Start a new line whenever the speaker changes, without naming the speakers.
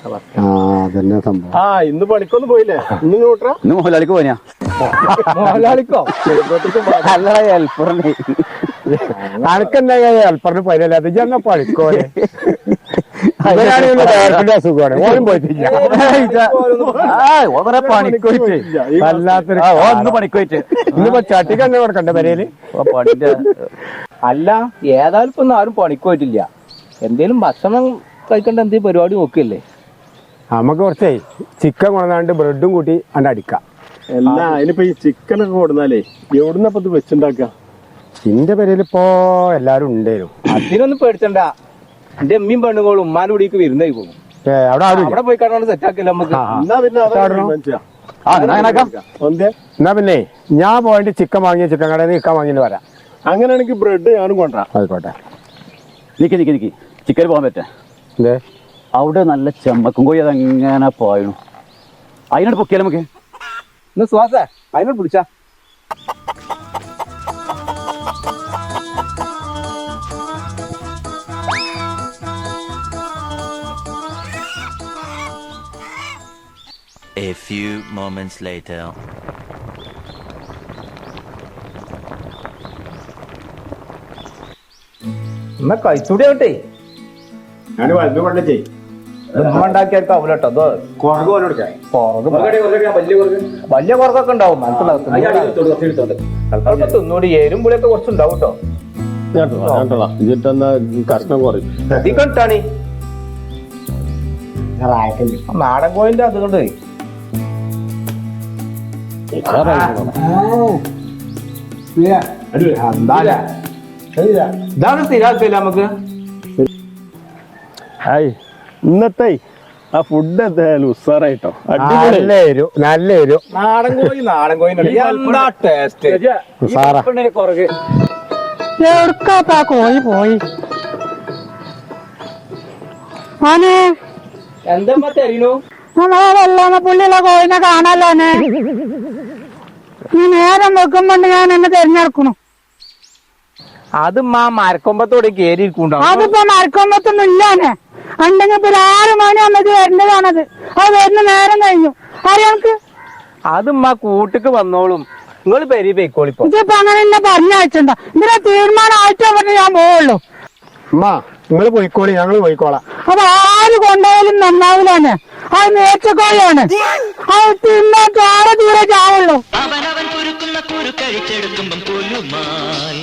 അതന്നെ സംഭവം.
ഇന്ന് പണിക്കൊന്നും പോയില്ലേ?
ഇന്ന് മുതലാളിക്ക് പോയാ
മുതലാളിക്കോ?
അല്ല ഹെൽപ്പറിന് അനക്കെന്താ ഹെൽപ്പറിന് പനിയല്ല അത് എന്നാ പണിക്കോനെ അസുഖമാണ് ഓനും പോയിട്ടില്ല.
പണിക്കോയിട്ട്
വല്ലാത്തൊരു
പണിക്കോയിട്ട്
ഇന്നിപ്പോ ചട്ടിക്ക് തന്നെ കൊടുക്കണ്ടേ പെരയില്.
അല്ല ഏതായാലും ഇപ്പൊ ആരും പണിക്ക് പോയിട്ടില്ല. എന്തേലും ഭക്ഷണം കഴിക്കേണ്ട എന്തെങ്കിലും പരിപാടി നോക്കിയല്ലേ?
നമുക്ക് കുറച്ചേ ചിക്കൻ കൊണ്ടാണ്ട് ബ്രെഡും കൂട്ടി അണ്ട് അടിക്കാം.
എല്ലാ അതിനിപ്പോ ഈ ചിക്കനൊക്കെ കൊടുന്നാലേ എവിടുന്നപ്പോ ഇത് വെച്ചുണ്ടാക്ക?
എന്റെ പെരയിലിപ്പോ എല്ലാരും ഉണ്ടേനും.
അതിനൊന്നും പേടിച്ചണ്ട. എന്റെ അമ്മയും പെണ്ണുങ്ങളും ഉമ്മാന്റെ കൂടിക്ക് വിരുന്നായി പോകും.
അവിടെ ആരും
അവിടെ പോയി കാണാണ്ട് സെറ്റ് ആക്കില്ല നമുക്ക്.
എന്നാ പിന്നെ ഞാൻ പോയിട്ട് ചിക്കൻ വാങ്ങിയ ചിക്കൻ കടയിൽ നിന്ന് ചിക്കൻ വാങ്ങിയിട്ട് വരാം.
അങ്ങനെയാണെങ്കിൽ ബ്രെഡ് ഞാനും കൊണ്ടുവരാം.
ആയിക്കോട്ടെ.
നിക്ക് ചിക്കൻ പോകാൻ പറ്റേ?
എന്തേ
അവിടെ നല്ല ചെമ്മക്കും കോഴി അതെങ്ങനെ പോയണു. അതിനോട് പൊക്കിയാലും നമുക്ക്
ഇന്ന് സുഹാസേ അതിനോട് പിടിച്ചാ.
A few moments later.
എന്നാ കഴിച്ചൂടി ആവട്ടെ.
ഞാൻ വലുത് കൊണ്ടേ
ഉമ്മ ഉണ്ടാക്കിയെടുക്കാവൂല കേട്ടോ. അത്
കുറവ് പോലെ കൊടുക്കാം.
വലിയ കുറക്കൊക്കെ ഉണ്ടാവും. മനസ്സിലാവും തിന്നൂടി. ഏരും പുളിയൊക്കെ കുറച്ചുണ്ടാവും കേട്ടോ.
കഷ്ണം കുറയും.
ശ്രദ്ധിക്കട്ടാണി നാടൻ കോയിന്റെ അതുകൊണ്ട് ഇതാണ് സ്ഥിരാക്കില്ല നമുക്ക്.
ഇന്നത്തെ ആ ഫുഡ് എന്തായാലും ഉസാറായിട്ടോ. നല്ല ഒരു
നാടൻ കോഴി എന്താ ടേസ്റ്റ്.
എവിടുക്കാ കോഴി പോയി? മോനെ
എന്താ തരീനു?
നമ്മളെ വെള്ളാമ പുള്ളിയുള്ള കോഴിനെ കാണാലോനെ. നീ നേരം വെക്കുമ്പോണ്ട് ഞാൻ എന്നെ തെരഞ്ഞെടുക്കണു.
അത് മരക്കൊമ്പത്തോടെ കേറിയിരിക്കുണ്ടാവും.
അതിപ്പോ മരക്കൊമ്പത്തൊന്നും ഇല്ലാനെ. ഉണ്ടെങ്കിൽ ഇപ്പൊ 6 മണി വന്നിട്ട് വരേണ്ടതാണത്. അത് വരുന്ന നേരം കഴിഞ്ഞു. അറിയാൾക്ക്
അത് കൂട്ടിക്ക് വന്നോളും. നിങ്ങൾ പെരി പോയിക്കോളിപ്പോ.
ഇതിപ്പോ അങ്ങനെ എന്നെ പറഞ്ഞയച്ചണ്ട. ഇതിനെ തീരുമാനം ആയിട്ടോ പറഞ്ഞ് ഞാൻ പോവുള്ളൂ.
നിങ്ങള് പോയിക്കോളി, ഞങ്ങള് പോയിക്കോളാം.
അപ്പൊ ആര് കൊണ്ടുപോയാലും നന്നാവില്ലാന്. അത് നേർച്ചക്കോഴിയാണ്. അത് തിന്നാ ചോര തീരെ ചാവുള്ളൂ.
അവനവൻ കുരുക്കുന്ന കുരു കഴിച്ചെടുക്കുമ്പം കൊല്ലുമായി